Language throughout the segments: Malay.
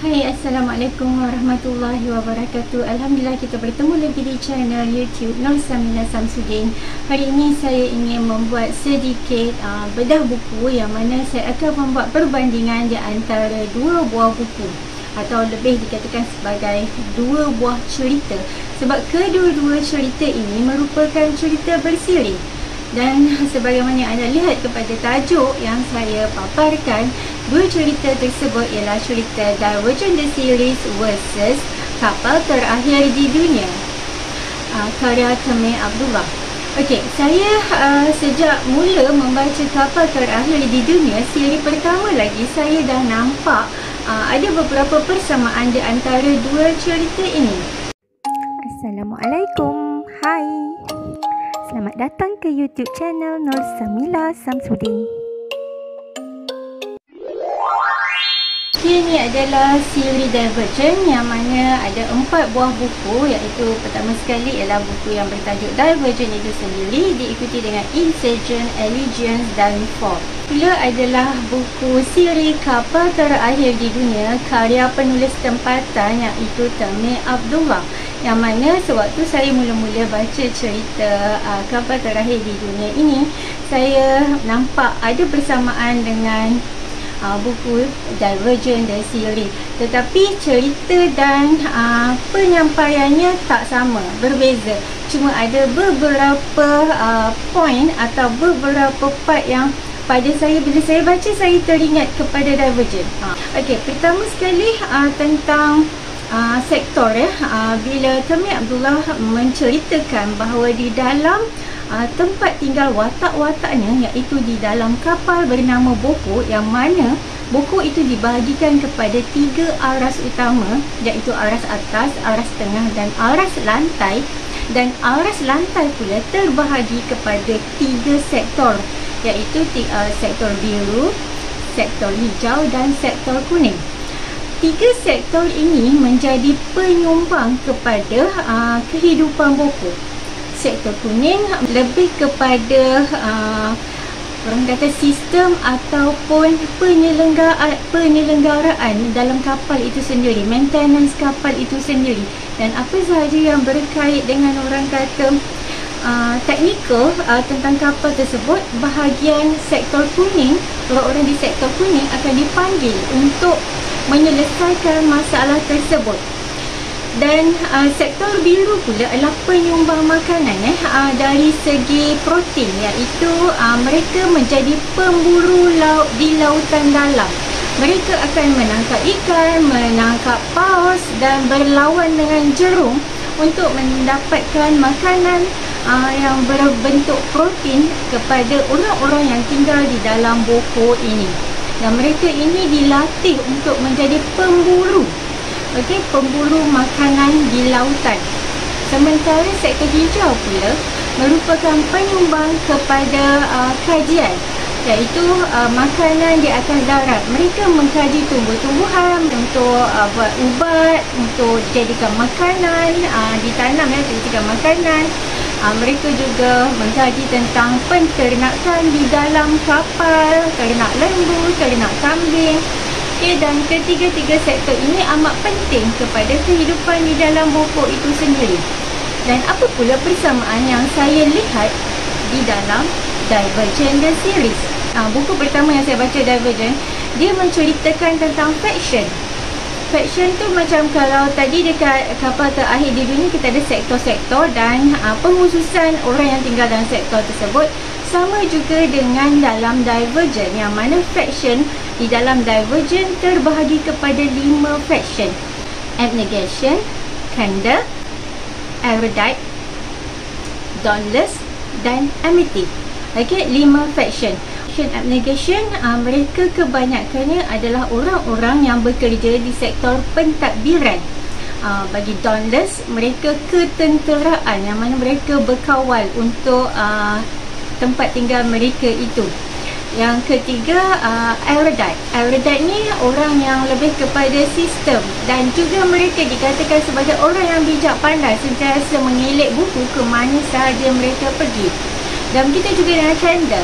Hai, Assalamualaikum warahmatullahi wabarakatuh. Alhamdulillah kita bertemu lagi di channel YouTube Nur Samila Samsudin. Hari ini saya ingin membuat sedikit bedah buku yang mana saya akan membuat perbandingan di antara dua buah buku atau lebih dikatakan sebagai dua buah cerita, sebab kedua-dua cerita ini merupakan cerita bersiri. Dan sebagaimana anda lihat kepada tajuk yang saya paparkan, dua cerita tersebut ialah cerita Divergent The Series versus Kapal Terakhir di Dunia, karya Tamim Abdullah. Okey, saya sejak mula membaca Kapal Terakhir di Dunia, siri pertama lagi, saya dah nampak ada beberapa persamaan di antara dua cerita ini. Assalamualaikum. Hai. Selamat datang ke YouTube channel Nur Samila Samsudin. Ini adalah siri Divergent yang mana ada 4 buah buku, iaitu pertama sekali ialah buku yang bertajuk Divergent itu sendiri, diikuti dengan Insurgent, Allegiance dan Fall. Pula adalah buku siri Kapal Terakhir di Dunia karya penulis tempatan iaitu Tamim Abdullah, yang mana sewaktu saya mula-mula baca cerita Kapal Terakhir di Dunia ini, saya nampak ada persamaan dengan buku Divergent The Series, tetapi cerita dan penyampaiannya tak sama, berbeza. Cuma ada beberapa point atau beberapa part yang pada saya, bila saya baca, saya teringat kepada Divergent. Okey, pertama sekali tentang sektor bila Tamim Abdullah menceritakan bahawa di dalam tempat tinggal watak-wataknya, iaitu di dalam kapal bernama Boko, yang mana Boko itu dibahagikan kepada 3 aras utama, iaitu aras atas, aras tengah dan aras lantai, dan aras lantai pula terbahagi kepada 3 sektor, iaitu sektor biru, sektor hijau dan sektor kuning. 3 sektor ini menjadi penyumbang kepada kehidupan Boko. Sektor kuning lebih kepada orang kata sistem ataupun penyelenggaraan dalam kapal itu sendiri, maintenance kapal itu sendiri, dan apa sahaja yang berkait dengan orang kata teknikal tentang kapal tersebut. Bahagian sektor kuning, orang-orang di sektor kuning akan dipanggil untuk menyelesaikan masalah tersebut. Dan sektor biru pula adalah penyumbang makanan dari segi protein, iaitu mereka menjadi pemburu laut di lautan dalam. Mereka akan menangkap ikan, menangkap paus dan berlawan dengan jerung untuk mendapatkan makanan yang berbentuk protein kepada orang-orang yang tinggal di dalam Boko ini. Dan mereka ini dilatih untuk menjadi pemburu, pemburu makanan di lautan. Sementara sektor hijau pula merupakan penyumbang kepada kajian, iaitu makanan di atas darat. Mereka mengkaji tumbuh-tumbuhan untuk buat ubat, untuk dijadikan makanan, ditanam dijadikan makanan. Mereka juga mengkaji tentang penternakan di dalam kapal, ternak lembu, ternak kambing. Dan ketiga-tiga sektor ini amat penting kepada kehidupan di dalam Boko itu sendiri. Dan apa pula persamaan yang saya lihat di dalam Divergent The Series? Buku pertama yang saya baca, Divergent, dia menceritakan tentang faction. Faction tu macam kalau tadi dekat Kapal Terakhir di Dunia kita ada sektor-sektor dan penghususan orang yang tinggal dalam sektor tersebut. Sama juga dengan dalam Divergent, yang mana faction di dalam Divergent terbahagi kepada 5 faction: Abnegation, Kanda, Erudite, Dauntless dan Amity. Okey, 5 faction. Abnegation, mereka kebanyakannya adalah orang-orang yang bekerja di sektor pentadbiran. Bagi Dauntless, mereka ketenteraan, yang mana mereka berkawal untuk tempat tinggal mereka itu. Yang ketiga, Erudite. Erudite ni orang yang lebih kepada sistem, dan juga mereka dikatakan sebagai orang yang bijak pandai, sentiasa mengelik buku ke mana sahaja mereka pergi. Dan kita juga dengan Kanda.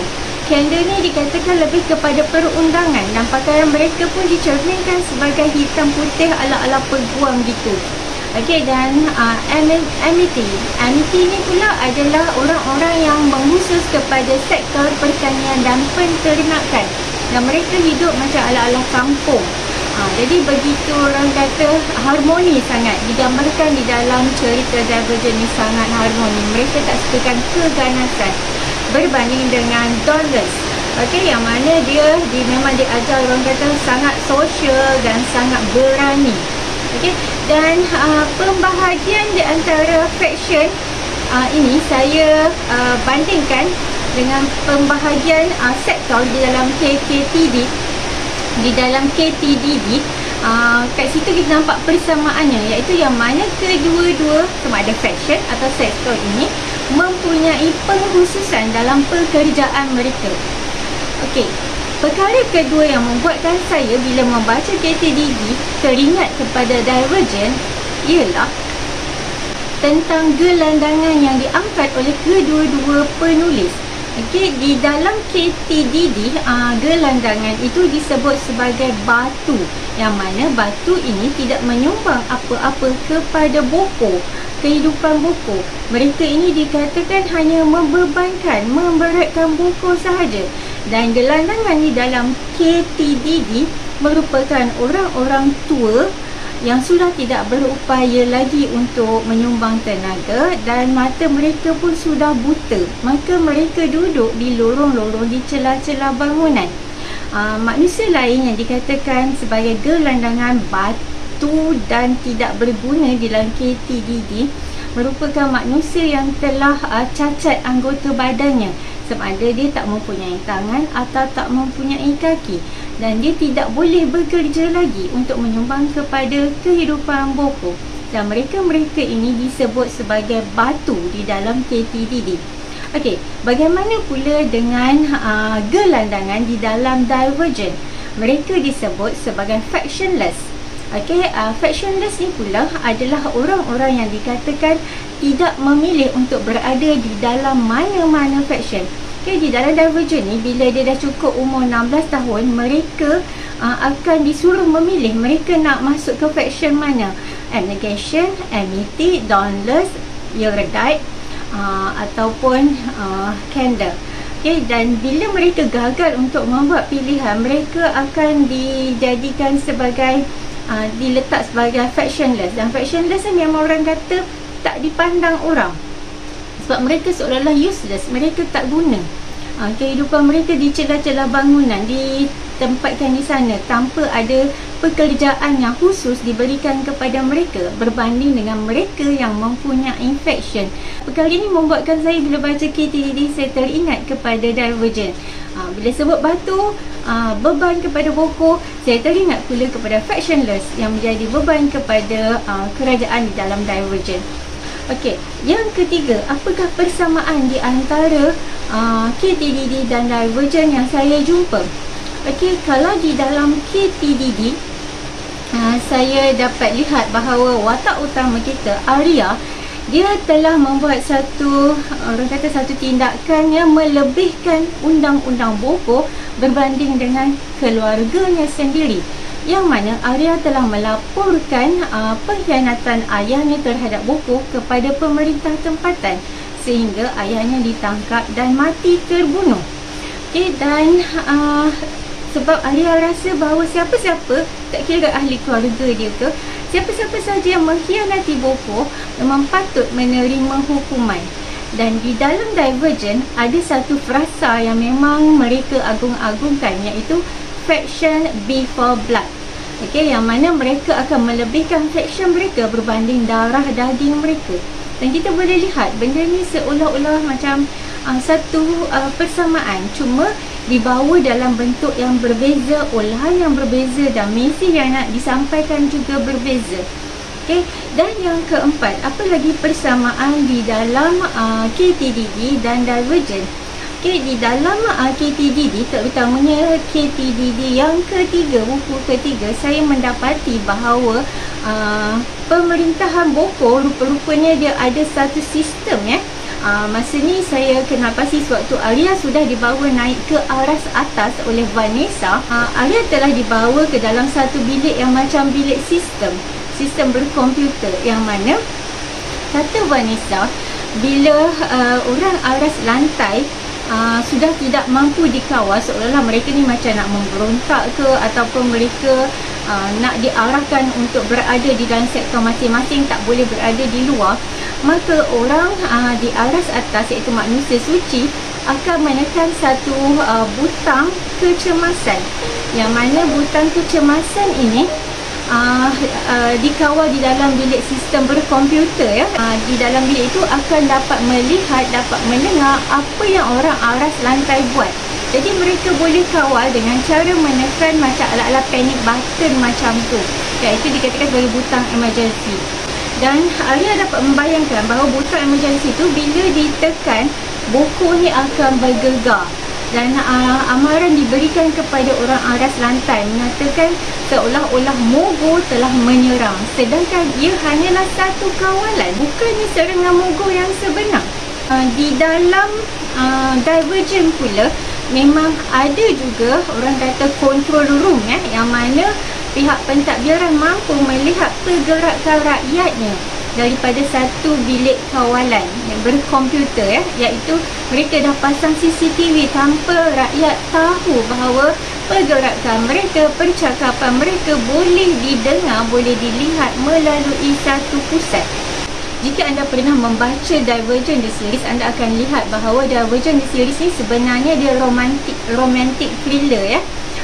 Candle ni dikatakan lebih kepada perundangan dan pakaian mereka pun dicerminkan sebagai hitam putih ala-ala peguam gitu. Okey, dan Amity ni pula adalah orang-orang yang mengkhusus kepada sektor pertanian dan penternakan. Dan mereka hidup macam ala-ala kampung. Jadi begitu orang kata harmoni sangat digambarkan di dalam cerita Divergent ni, sangat harmoni. Mereka tak sukakan keganasan berbanding dengan Dauntless. Okey, yang mana dia memang diajar orang kata sangat sosial dan sangat berani. Okey, dan pembahagian di antara faction ini saya bandingkan dengan pembahagian sektor di dalam KKTD. Di dalam KTDD, kat situ kita nampak persamaannya, iaitu yang mana kedua-dua sama ada faction atau sektor ini mempunyai pengkhususan dalam pekerjaan mereka. Okey, perkara kedua yang membuatkan saya bila membaca KTDD teringat kepada Divergent ialah tentang gelandangan yang diangkat oleh kedua-dua penulis. Okey, di dalam KTDD, gelandangan itu disebut sebagai batu, yang mana batu ini tidak menyumbang apa-apa kepada buku, kehidupan buku. Mereka ini dikatakan hanya memberatkan buku sahaja. Dan gelandangan di dalam KTDD merupakan orang-orang tua yang sudah tidak berupaya lagi untuk menyumbang tenaga dan mata mereka pun sudah buta. Maka mereka duduk di lorong-lorong di celah-celah bangunan. Manusia lain yang dikatakan sebagai gelandangan batu dan tidak berguna di dalam KTDD merupakan manusia yang telah cacat anggota badannya, sama ada dia tak mempunyai tangan atau tak mempunyai kaki, dan dia tidak boleh bekerja lagi untuk menyumbang kepada kehidupan buku. Dan mereka-mereka ini disebut sebagai batu di dalam KTDD. Okey, bagaimana pula dengan gelandangan di dalam Divergent? Mereka disebut sebagai factionless. Okey, factionless ni pula adalah orang-orang yang dikatakan tidak memilih untuk berada di dalam mana-mana faction. Okey, di dalam Divergent ni bila dia dah cukup umur 16 tahun, mereka akan disuruh memilih mereka nak masuk ke faction mana. Abnegation, Amity, Dauntless, Erudite ataupun Candle. Okey, dan bila mereka gagal untuk membuat pilihan, mereka akan dijadikan sebagai diletak sebagai factionless. Dan factionless ni memang orang kata tak dipandang orang, sebab mereka seolah-olah useless, mereka tak guna. Kehidupan mereka di celah-celah bangunan ditempatkan di sana tanpa ada pekerjaan yang khusus diberikan kepada mereka berbanding dengan mereka yang mempunyai faction. Perkara ini membuatkan saya bila baca KTDD saya teringat kepada Divergent. Bila sebut batu, beban kepada buku, saya teringat pula kepada factionless yang menjadi beban kepada kerajaan di dalam Divergent. Okey, yang ketiga, apakah persamaan di antara KTDD dan Divergent yang saya jumpa? Okey, kalau di dalam KTDD saya dapat lihat bahawa watak utama kita, Arya, dia telah membuat satu tindakan yang melebihkan undang-undang buku berbanding dengan keluarganya sendiri, yang mana Arya telah melaporkan pengkhianatan ayahnya terhadap buku kepada pemerintah tempatan sehingga ayahnya ditangkap dan mati terbunuh. Okey, dan sebab Arya rasa bahawa siapa-siapa, tak kira ahli keluarga dia ke, siapa-siapa saja yang mengkhianati buku memang patut menerima hukuman. Dan di dalam Divergent ada satu frasa yang memang mereka agung-agungkan, iaitu faction before blood. Okey, yang mana mereka akan melebihkan faction mereka berbanding darah daging mereka. Dan kita boleh lihat benda ni seolah-olah macam satu persamaan, cuma dibawa dalam bentuk yang berbeza, olahan yang berbeza, dan mesej yang nak disampaikan juga berbeza. Okey, dan yang keempat, apa lagi persamaan di dalam KTDD dan Divergent? Okey, di dalam KTDD, terutamanya KTDD yang ketiga, buku ketiga, saya mendapati bahawa pemerintahan Boko rupa-rupanya dia ada satu sistem Masa ni saya kenal pasti sewaktu Arya sudah dibawa naik ke aras atas oleh Vanessa. Arya telah dibawa ke dalam satu bilik yang macam bilik sistem berkomputer, yang mana kata Vanessa, bila orang aras lantai sudah tidak mampu dikawal, seolah-olah mereka ni macam nak memberontak ke, ataupun mereka nak diarahkan untuk berada di dalam sektor masing-masing, tak boleh berada di luar, maka orang di aras atas, iaitu manusia suci, akan menekan satu butang kecemasan, yang mana butang kecemasan ini dikawal di dalam bilik sistem berkomputer, ya. Di dalam bilik itu akan dapat melihat, dapat mendengar apa yang orang aras lantai buat. Jadi mereka boleh kawal dengan cara menekan macam ala-ala panic button macam tu, iaitu dikatakan sebagai butang emergency. Dan Arya dapat membayangkan bahawa butang emergency tu bila ditekan, buku ni akan bergegar. Dan amaran diberikan kepada orang aras lantai, mengatakan seolah-olah Mogo telah menyerang. Sedangkan ia hanyalah satu kawalan, bukannya serangan Mogo yang sebenar. Di dalam Divergent pula, memang ada juga orang kata control room, yang mana pihak pentadbiran mampu melihat pergerakan rakyatnya daripada satu bilik kawalan yang berkomputer, iaitu mereka dah pasang CCTV tanpa rakyat tahu bahawa pergerakan mereka, percakapan mereka boleh didengar, boleh dilihat melalui satu pusat. Jika anda pernah membaca Divergent The Series, anda akan lihat bahawa Divergent The Series ni sebenarnya dia romantic thriller, ya.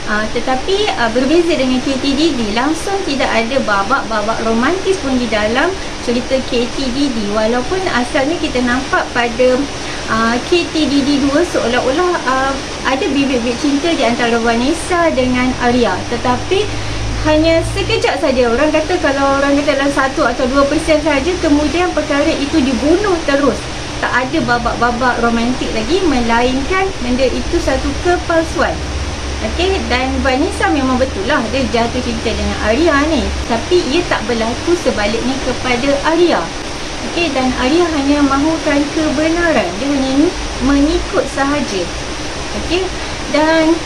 Tetapi berbeza dengan KTDD, langsung tidak ada babak-babak romantis pun di dalam cerita KTDD. Walaupun asalnya kita nampak pada KTDD 2 seolah-olah ada bibit-bibit cinta di antara Vanessa dengan Arya, tetapi hanya sekejap saja. Orang kata kalau orang kata dalam 1 atau 2% saja, kemudian perkara itu dibunuh terus. Tak ada babak-babak romantik lagi, melainkan benda itu satu kepalsuan. Okey, dan Vanessa memang betul lah dia jatuh cinta dengan Arya ni, tapi ia tak berlaku sebaliknya kepada Arya. Okey, dan Arya hanya mahukan kebenaran, dia hanya mengikut sahaja. Okey, dan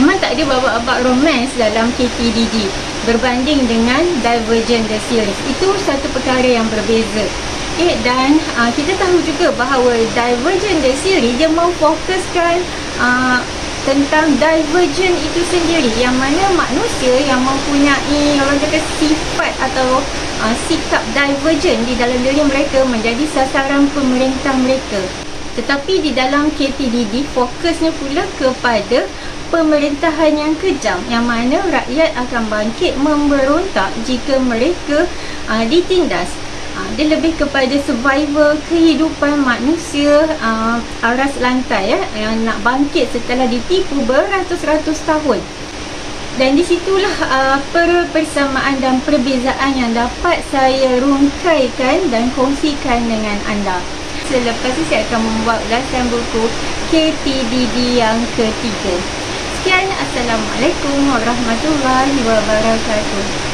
memang tak ada babak-babak romance dalam KTDD berbanding dengan Divergent The Series. Itu satu perkara yang berbeza. Okay, dan kita tahu juga bahawa Divergent The Series dia memfokuskan tentang divergent itu sendiri, yang mana manusia yang mempunyai orang kata sifat atau sikap divergent di dalam diri mereka menjadi sasaran pemerintah mereka. Tetapi di dalam KTDD fokusnya pula kepada pemerintahan yang kejam, yang mana rakyat akan bangkit memberontak jika mereka ditindas. Dia lebih kepada survival kehidupan manusia aras lantai, yang nak bangkit setelah ditipu beratus-ratus tahun. Dan di situlah persamaan dan perbezaan yang dapat saya rungkaikan dan kongsikan dengan anda. Selepas ini saya akan membuat ulasan buku KTDD yang ketiga. Sekian, Assalamualaikum warahmatullahi wabarakatuh.